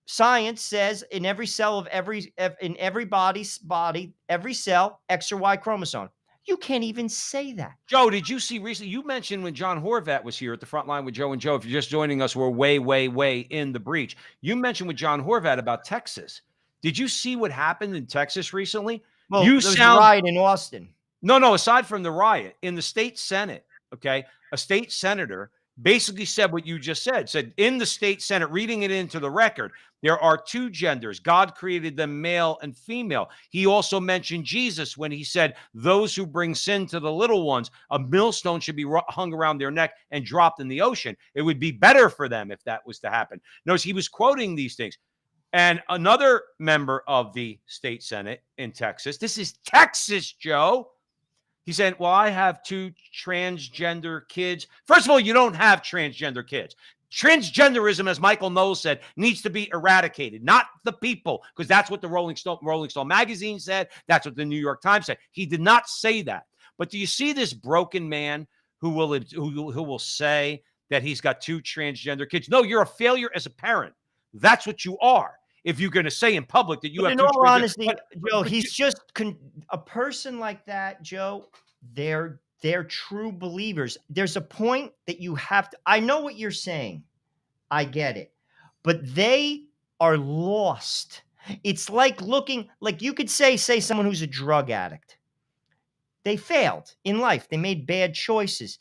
science says in every cell of in every body's body, every cell, X or Y chromosome. You can't even say that. Joe, did you see recently? You mentioned when John Horvat was here at the front line with Joe and Joe. If you're just joining us, we're way, way, way in the breach. You mentioned with John Horvat about Texas. Did you see what happened in Texas recently? Well, You there was a sound riot in Austin. no. Aside from the riot in the state Senate, okay, a state senator basically said what you just said. Said in the state Senate, reading it into the record, there are two genders. God created them male and female. He also mentioned Jesus when he said, "Those who bring sin to the little ones, a millstone should be hung around their neck and dropped in the ocean. It would be better for them if that was to happen." Notice he was quoting these things. And another member of the state Senate in Texas, this is Texas, Joe. He said, well, I have two transgender kids. First of all, you don't have transgender kids. Transgenderism, as Michael Knowles said, needs to be eradicated, not the people, because that's what the Rolling Stone magazine said. That's what the New York Times said. He did not say that. But do you see this broken man who will say that he's got two transgender kids? No, you're a failure as a parent. That's what you are. If you're going to say in public that you But have in two all transgender, honesty, Joe, he's just a person like that, Joe. They're true believers. There's a point that you have to. I know what you're saying. I get it, but they are lost. It's like looking like you could say someone who's a drug addict. They failed in life. They made bad choices,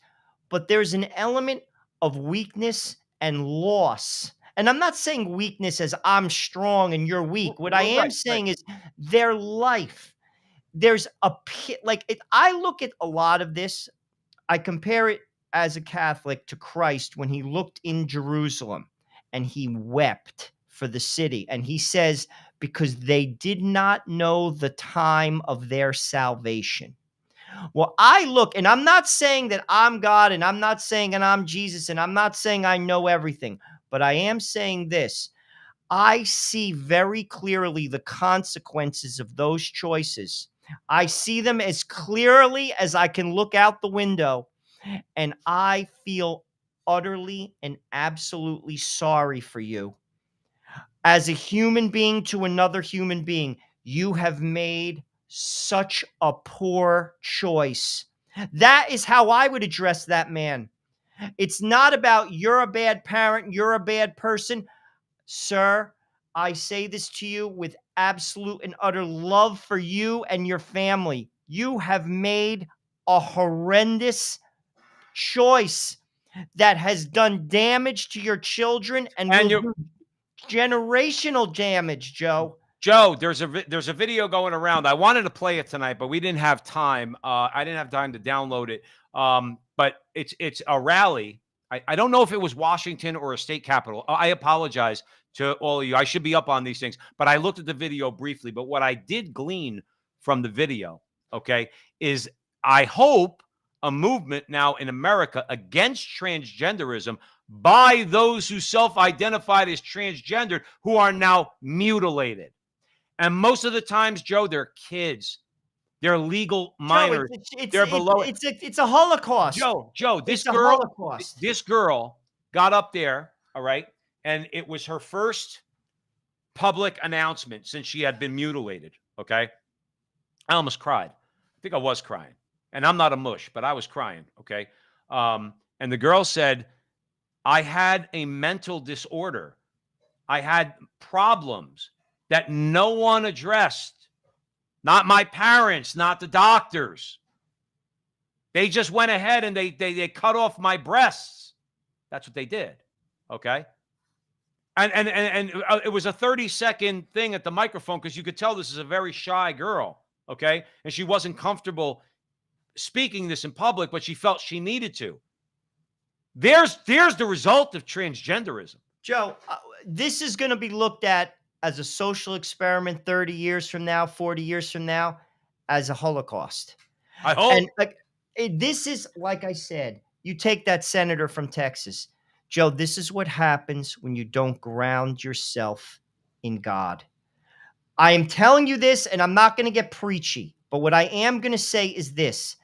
but there's an element of weakness and loss. And I'm not saying weakness as I'm strong and you're weak. What I am right. saying is their life. There's a pit like it, I look at a lot of this. I compare it as a Catholic to Christ when he looked in Jerusalem and he wept for the city. And he says, because they did not know the time of their salvation. Well, I look, and I'm not saying that I'm God, and I'm not saying that I'm Jesus, and I'm not saying I know everything, but I am saying this. I see very clearly the consequences of those choices. I see them as clearly as I can look out the window, and I feel utterly and absolutely sorry for you. As a human being to another human being, you have made such a poor choice. That is how I would address that man. It's not about you're a bad parent, you're a bad person. Sir, I say this to you with absolute and utter love for you and your family. You have made a horrendous choice that has done damage to your children and And will you, do generational damage, Joe. Joe, there's a video going around. I wanted to play it tonight, but we didn't have time. I didn't have time to download it. But it's a rally. I don't know if it was Washington or a state capitol. I apologize to all of you. I should be up on these things, but I looked at the video briefly. But what I did glean from the video, okay, is I hope a movement now in America against transgenderism by those who self-identified as transgendered who are now mutilated. And most of the times, Joe, they're kids. They're legal minors. Joe, They're below it. it's a Holocaust. Joe, It's a Holocaust. this girl got up there, all right, and it was her first public announcement since she had been mutilated, okay? I almost cried. I think I was crying. And I'm not a mush, but I was crying, okay? And the girl said, I had a mental disorder I had problems that no one addressed. Not my parents, not the doctors. They just went ahead and they cut off my breasts. That's what they did. Okay. And it was a 30-second thing at the microphone because you could tell this is a very shy girl. Okay. And she wasn't comfortable speaking this in public, but she felt she needed to. There's the result of transgenderism. Joe, this is going to be looked at as a social experiment 30 years from now, 40 years from now, as a Holocaust. I hope. And like, this is, like I said, you take that senator from Texas. Joe, this is what happens when you don't ground yourself in God. I am telling you this, and I'm not going to get preachy, but what I am going to say is this.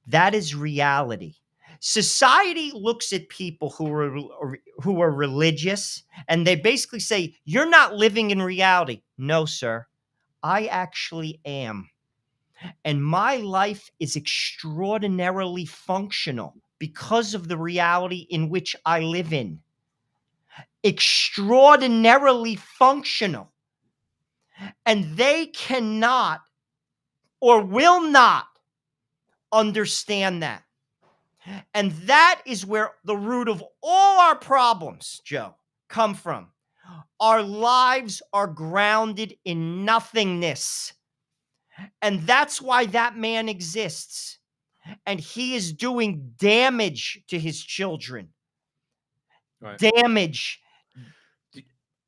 That is reality. Society looks at people who are religious, and they basically say, you're not living in reality. No, sir, I actually am. And my life is extraordinarily functional because of the reality in which I live in. Extraordinarily functional. And they cannot or will not understand that. And that is where the root of all our problems, Joe, come from. Our lives are grounded in nothingness. And that's why that man exists. And he is doing damage to his children. Right. Damage.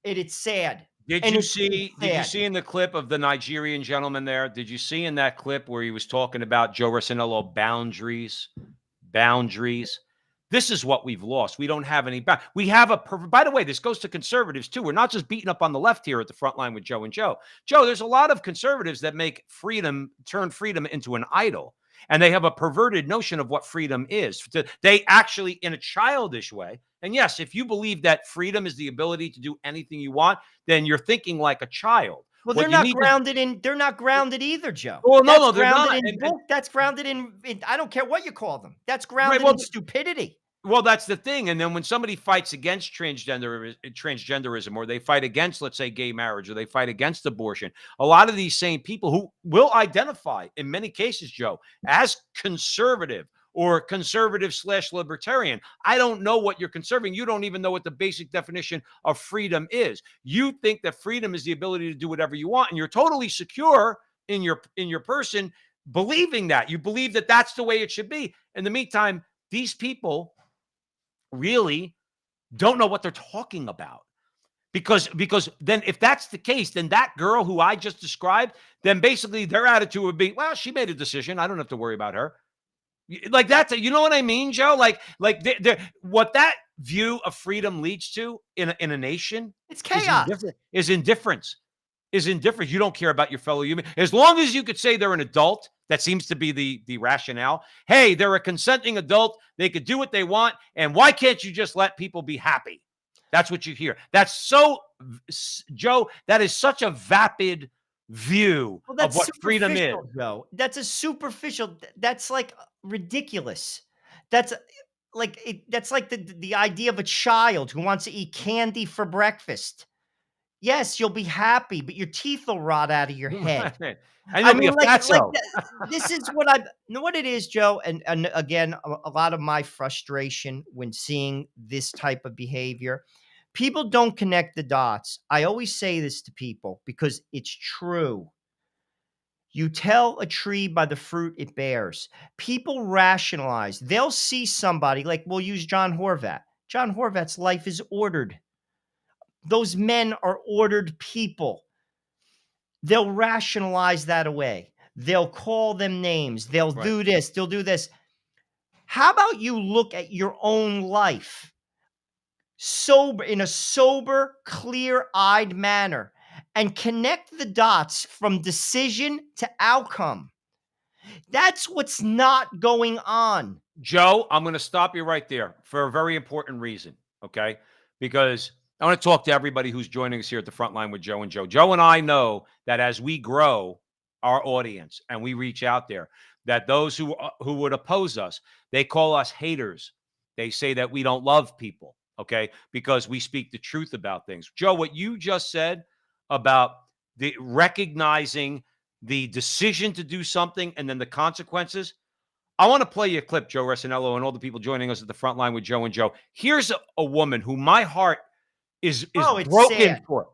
It's sad. Did you see in the clip of the Nigerian gentleman there? Did you see in that clip where he was talking about Joe Rossinello boundaries? This is what we've lost. We don't have any we have by the way, this goes to conservatives too. We're not just beating up on the left here at the front line with Joe and Joe. Joe, there's a lot of conservatives that turn freedom into an idol. And they have a perverted notion of what freedom is. They actually, in a childish way, and yes, if you believe that freedom is the ability to do anything you want, then you're thinking like a child. Well, they're not grounded either, Joe. Well, no, they're not. That's grounded in, I don't care what you call them. That's grounded in stupidity. Well, that's the thing. And then when somebody fights against transgenderism, or they fight against, let's say, gay marriage, or they fight against abortion, a lot of these same people who will identify, in many cases, Joe, as conservative or conservative/libertarian. I don't know what you're conserving. You don't even know what the basic definition of freedom is. You think that freedom is the ability to do whatever you want, and you're totally secure in your person, believing that. You believe that that's the way it should be. In the meantime, these people really don't know what they're talking about. Because then if that's the case, then that girl who I just described, then basically their attitude would be, well, she made a decision. I don't have to worry about her. Like that's, you know what I mean, Joe? Like what that view of freedom leads to in a nation, it's chaos. Is indifference. You don't care about your fellow human. As long as you could say they're an adult, that seems to be the rationale. Hey, they're a consenting adult. They could do what they want. And why can't you just let people be happy? That's what you hear. That's so, Joe, that is such a vapid view of what freedom is. Joe. That's a superficial, that's like ridiculous. That's like the idea of a child who wants to eat candy for breakfast. Yes, you'll be happy, but your teeth will rot out of your head. I mean, this is what it is, Joe. And again, a lot of my frustration when seeing this type of behavior, people don't connect the dots. I always say this to people because it's true. You tell a tree by the fruit it bears. People rationalize. They'll see somebody like, we'll use John Horvat. John Horvat's life is ordered. Those men are ordered people. They'll rationalize that away. They'll call them names. They'll do this. They'll do this. How about you look at your own life in a sober, clear-eyed manner and connect the dots from decision to outcome? That's what's not going on. Joe, I'm going to stop you right there for a very important reason, okay? Because I want to talk to everybody who's joining us here at the front line with Joe and Joe. Joe and I know that as we grow our audience and we reach out there, that those who would oppose us, they call us haters. They say that we don't love people, okay? Because we speak the truth about things. Joe, what you just said about the recognizing the decision to do something and then the consequences. I want to play you a clip, Joe Resinello, and all the people joining us at the front line with Joe and Joe. Here's a woman who my heart is Oh, it's broken sad. for.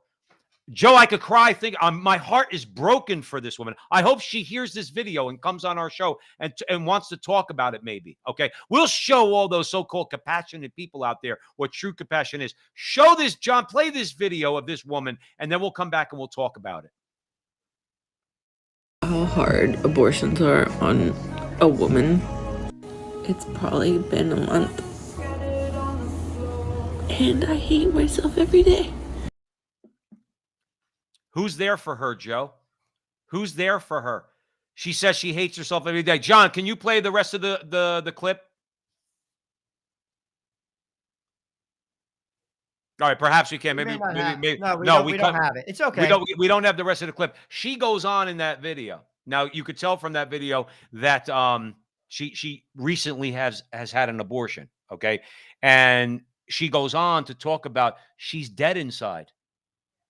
Joe, I could cry. My heart is broken for this woman. I hope she hears this video and comes on our show and wants to talk about it. Maybe. Okay, we'll show all those so-called compassionate people out there what true compassion is. Show this, John. Play this video of this woman, and then we'll come back and we'll talk about it. How hard abortions are on a woman. It's probably been a month, and I hate myself every day. Who's there for her, Joe? Who's there for her? She says she hates herself every day. John, can you play the rest of the clip? All right, perhaps we can. Maybe, maybe no, we don't have it. It's okay. We don't have the rest of the clip. She goes on in that video. Now you could tell from that video that she recently has had an abortion. Okay, and she goes on to talk about she's dead inside.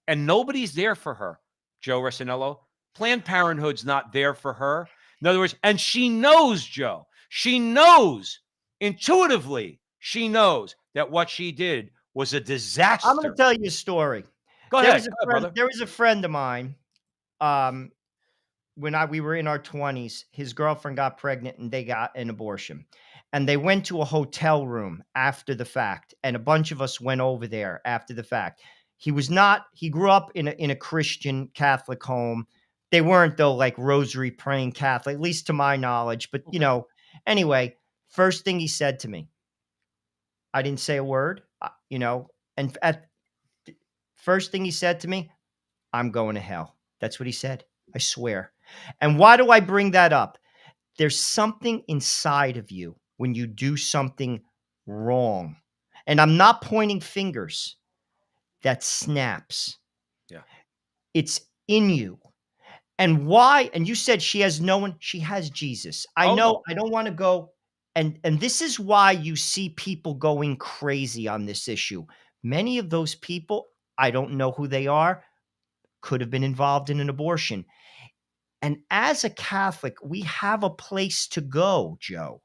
And nobody's there for her, Joe Resinello. Planned Parenthood's not there for her. In other words, and she knows, Joe. She knows intuitively. She knows that what she did was a disaster. I'm going to tell you a story. Go ahead, brother. There was a friend of mine. When we were in our 20s, his girlfriend got pregnant and they got an abortion. And they went to a hotel room after the fact. And a bunch of us went over there after the fact. He grew up in a Christian Catholic home. They weren't, though, like rosary praying Catholic, at least to my knowledge. But, anyway, first thing he said to me, I didn't say a word, and first thing he said to me, I'm going to hell. That's what he said. I swear. And why do I bring that up? There's something inside of you when you do something wrong. And I'm not pointing fingers. That snaps. Yeah. It's in you. And why? And you said she has no one. She has Jesus. I know. No. I don't want to go. And this is why you see people going crazy on this issue. Many of those people, I don't know who they are, could have been involved in an abortion. And as a Catholic, we have a place to go, Joe,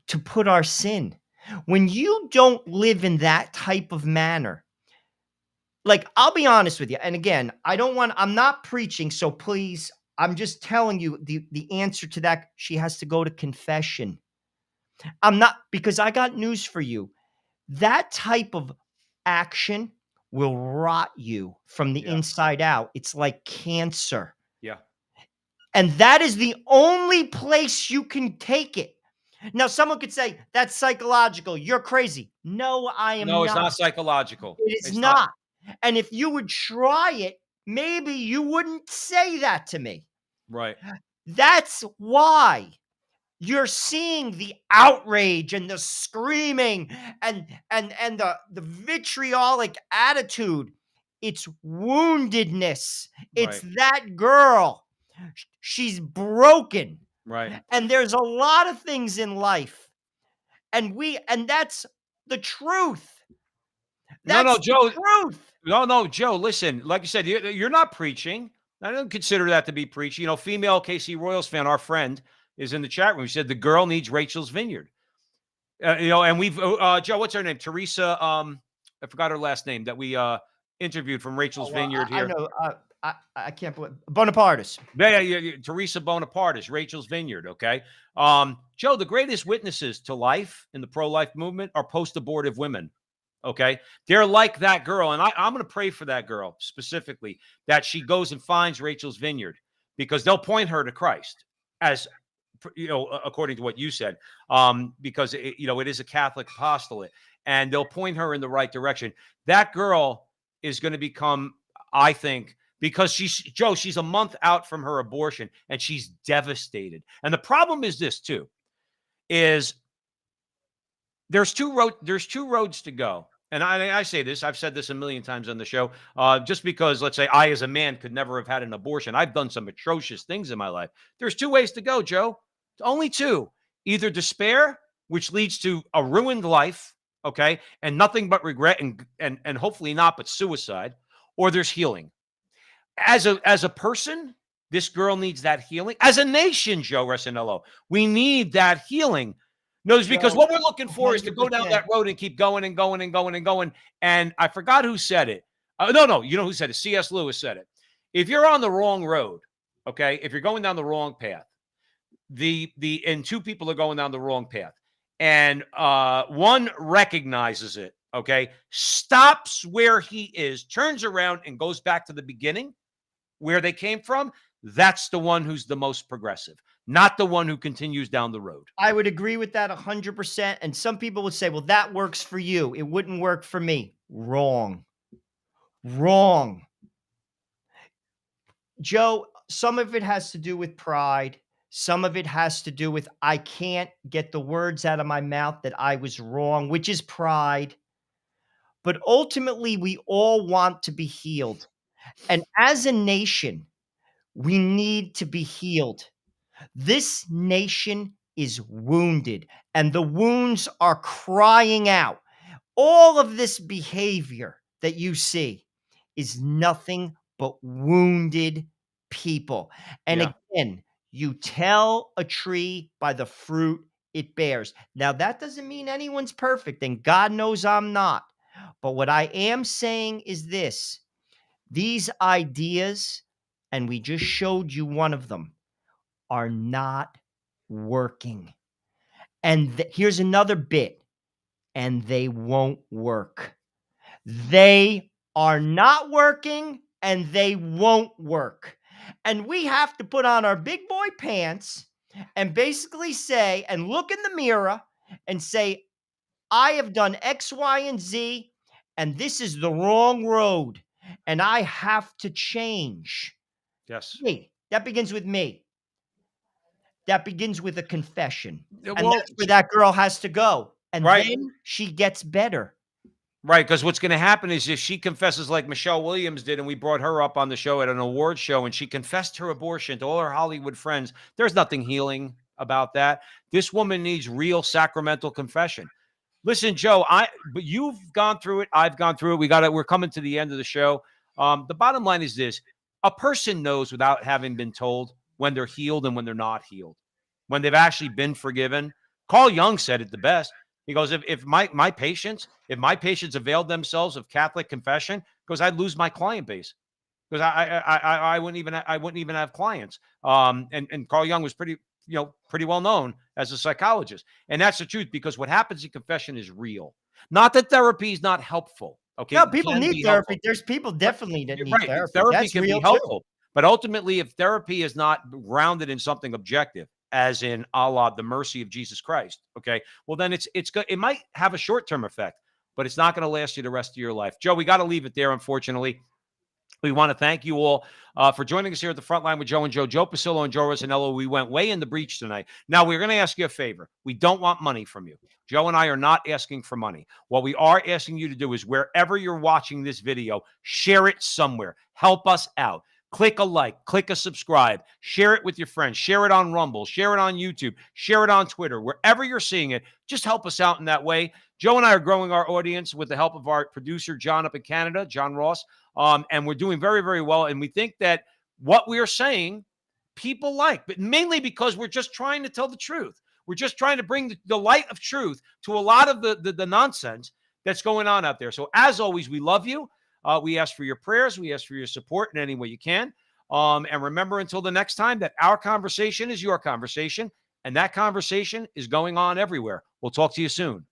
to put our sin. When you don't live in that type of manner, like, I'll be honest with you. And again, I'm not preaching, so please, I'm just telling you the answer to that. She has to go to confession. Because I got news for you. That type of action will rot you from the inside out. It's like cancer. Yeah. And that is the only place you can take it. Now, someone could say, that's psychological. You're crazy. No, I am not. No, it's not psychological. It's not. And if you would try it, maybe you wouldn't say that to me. Right. That's why you're seeing the outrage and the screaming and the vitriolic attitude. It's woundedness. It's that girl. She's broken. Right. And there's a lot of things in life. And that's the truth. No, Joe. Truth. No, Joe. Listen, like you said, you're not preaching. I don't consider that to be preaching. Female KC Royals fan, our friend, is in the chat room. She said the girl needs Rachel's Vineyard. And we've Joe. What's her name? Teresa. I forgot her last name that we interviewed from Rachel's Vineyard here. I know. I can't believe Bonapartis. Yeah. Teresa Bonapartis, Rachel's Vineyard. Okay. Joe, the greatest witnesses to life in the pro-life movement are post-abortive women. Okay. They're like that girl. And I'm going to pray for that girl specifically, that she goes and finds Rachel's Vineyard, because they'll point her to Christ, as according to what you said, because it is a Catholic apostolate, and they'll point her in the right direction. That girl is going to become, I think, because she's a month out from her abortion and she's devastated. And the problem is this too, is there's two roads to go. And I say this, I've said this a million times on the show, just because, let's say, I as a man could never have had an abortion. I've done some atrocious things in my life. There's two ways to go, Joe. Only two. Either despair, which leads to a ruined life, okay, and nothing but regret and hopefully not, but suicide, or there's healing. As a person, this girl needs that healing. As a nation, Joe Resinello, we need that healing. No, it's because Joe, what we're looking for is to go down 100%. that road and keep going and going and going and going. And I forgot who said it. No, you know who said it? C.S. Lewis said it. If you're on the wrong road, okay, if you're going down the wrong path, and two people are going down the wrong path, and one recognizes it, okay, stops where he is, turns around and goes back to the beginning where they came from, that's the one who's the most progressive, not the one who continues down the road. I would agree with that 100%. And some people would say, well, that works for you. It wouldn't work for me. Wrong. Wrong. Joe, some of it has to do with pride. Some of it has to do with I can't get the words out of my mouth that I was wrong, which is pride. But ultimately, we all want to be healed. And as a nation, we need to be healed. This nation is wounded, and the wounds are crying out. All of this behavior that you see is nothing but wounded people. And Yeah. again, you tell a tree by the fruit it bears. Now, that doesn't mean anyone's perfect, and God knows I'm not. But what I am saying is this: these ideas, and we just showed you one of them, are not working. And here's another bit, and they won't work. They are not working, and they won't work. And we have to put on our big boy pants and basically say, and look in the mirror and say, I have done X, Y, and Z, and this is the wrong road, and I have to change. Yes. Me. That begins with me. That begins with a confession. And Well, that's where that girl has to go. And right. then she gets better. Right, because what's going to happen is if she confesses like Michelle Williams did, and we brought her up on the show at an award show, and she confessed her abortion to all her Hollywood friends, there's nothing healing about that. This woman needs real sacramental confession. Listen, Joe, but you've gone through it. I've gone through it. We're coming to the end of the show. The bottom line is this: a person knows without having been told when they're healed and when they're not healed, when they've actually been forgiven. Carl Jung said it the best. He goes, if my patients availed themselves of Catholic confession, because I'd lose my client base, because I wouldn't even have clients. And Carl Jung was pretty well known as a psychologist, and that's the truth. Because what happens in confession is real. Not that therapy is not helpful. Okay, No, people need therapy. Helpful. There's people definitely that need Right. therapy. Therapy That's can real be helpful, but ultimately, if therapy is not grounded in something objective, as in Allah, the mercy of Jesus Christ, okay, well then it might have a short-term effect, but it's not going to last you the rest of your life. Joe, we got to leave it there, unfortunately. We want to thank you all for joining us here at the Frontline with Joe and Joe. Joe Pasillo and Joe Rosanello. We went way in the breach tonight. Now, we're going to ask you a favor. We don't want money from you. Joe and I are not asking for money. What we are asking you to do is wherever you're watching this video, share it somewhere. Help us out. Click a like, click a subscribe, share it with your friends, share it on Rumble, share it on YouTube, share it on Twitter, wherever you're seeing it. Just help us out in that way. Joe and I are growing our audience with the help of our producer, John, up in Canada, John Ross. And we're doing very, very well. And we think that what we are saying, people like, but mainly because we're just trying to tell the truth. We're just trying to bring the light of truth to a lot of the nonsense that's going on out there. So as always, we love you. We ask for your prayers. We ask for your support in any way you can. And remember, until the next time, that our conversation is your conversation, and that conversation is going on everywhere. We'll talk to you soon.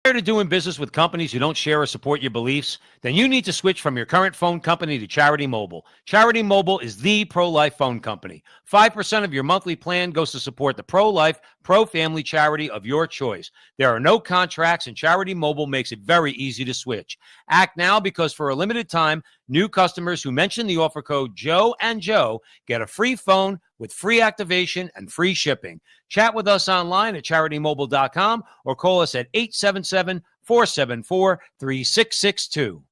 Tired of doing business with companies who don't share or support your beliefs? Then you need to switch from your current phone company to Charity Mobile. Charity Mobile is the pro-life phone company. 5% of your monthly plan goes to support the pro-life, pro-family charity of your choice. There are no contracts, and Charity Mobile makes it very easy to switch. Act now, because for a limited time, new customers who mention the offer code Joe and Joe get a free phone with free activation and free shipping. Chat with us online at CharityMobile.com or call us at 877-474-3662.